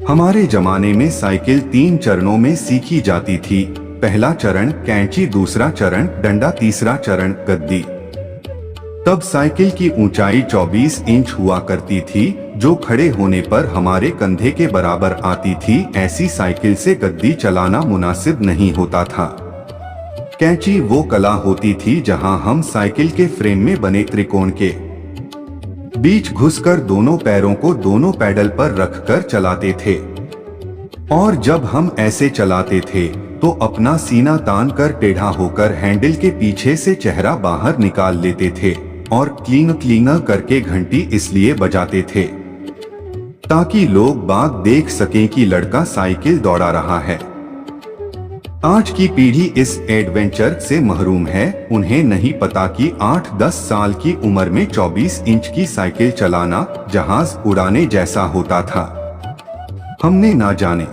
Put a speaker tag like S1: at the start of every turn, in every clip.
S1: हमारे जमाने में साइकिल 3 चरणों में सीखी जाती थी। पहला चरण कैंची, दूसरा चरण डंडा, तीसरा चरण गद्दी। तब साइकिल की ऊंचाई 24 इंच हुआ करती थी, जो खड़े होने पर हमारे कंधे के बराबर आती थी। ऐसी साइकिल से गद्दी चलाना मुनासिब नहीं होता था। कैंची वो कला होती थी जहां हम साइकिल के फ्रेम में बने त्रिकोण के बीच घुसकर दोनों पैरों को दोनों पैडल पर रखकर चलाते थे, और जब हम ऐसे चलाते थे तो अपना सीना तान कर टेढ़ा होकर हैंडल के पीछे से चेहरा बाहर निकाल लेते थे और क्लीन क्लीन करके घंटी इसलिए बजाते थे ताकि लोग बाग देख सकें कि लड़का साइकिल दौड़ा रहा है। आज की पीढ़ी इस एडवेंचर से महरूम है। उन्हें नहीं पता कि 8-10 साल की उम्र में 24 इंच की साइकिल चलाना जहाज उड़ाने जैसा होता था। हमने ना जाने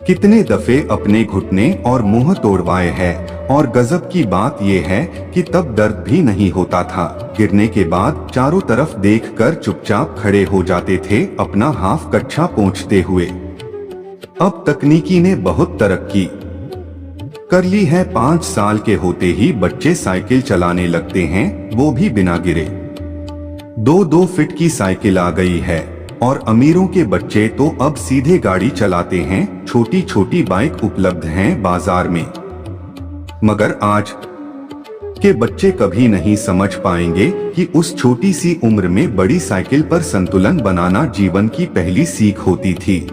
S1: कितने दफे अपने घुटने और मुंह तोड़वाए हैं, और गजब की बात यह है कि तब दर्द भी नहीं होता था। गिरने के बाद चारों तरफ देखकर चुपचाप खड़े हो जाते थे, अपना हाफ कच्छा पोंछते हुए। अब तकनीकी ने बहुत तरक्की कर ली है। 5 साल के होते ही बच्चे साइकिल चलाने लगते हैं, वो भी बिना गिरे। 2-2 फीट की साइकिल आ गई है, और अमीरों के बच्चे तो अब सीधे गाड़ी चलाते हैं। छोटी छोटी बाइक उपलब्ध हैं बाजार में, मगर आज के बच्चे कभी नहीं समझ पाएंगे कि उस छोटी सी उम्र में बड़ी साइकिल पर संतुलन बनाना जीवन की पहली सीख होती थी,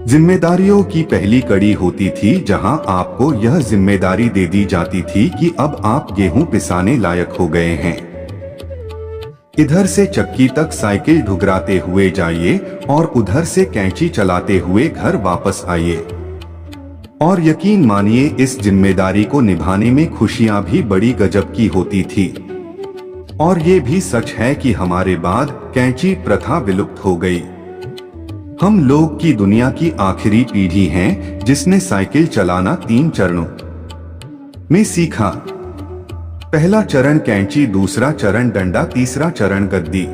S1: जिम्मेदारियों की पहली कड़ी होती थी, जहां आपको यह जिम्मेदारी दे दी जाती थी कि अब आप गेहूं पिसाने लायक हो गए हैं। इधर से चक्की तक साइकिल ढुगराते हुए जाइए और उधर से कैंची चलाते हुए घर वापस आइए, और यकीन मानिए इस जिम्मेदारी को निभाने में खुशियां भी बड़ी गजब की होती थी। और ये भी सच है कि हमारे बाद कैंची प्रथा विलुप्त हो गई। हम लोग की दुनिया की आखिरी पीढ़ी हैं जिसने साइकिल चलाना 3 चरणों में सीखा। पहला चरण कैंची, दूसरा चरण डंडा, तीसरा चरण गद्दी।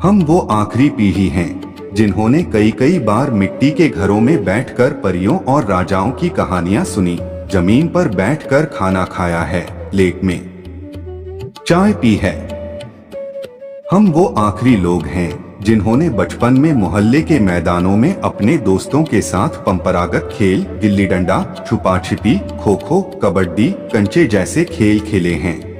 S1: हम वो आखिरी पीढ़ी हैं जिन्होंने कई बार मिट्टी के घरों में बैठकर परियों और राजाओं की कहानियां सुनी, जमीन पर बैठकर खाना खाया है, लेक में चाय पी है। हम वो आखिरी लोग हैं जिन्होंने बचपन में मोहल्ले के मैदानों में अपने दोस्तों के साथ परंपरागत खेल गिल्ली डंडा, छुपा छिपी, खो खो, कबड्डी, कंचे जैसे खेल खेले हैं।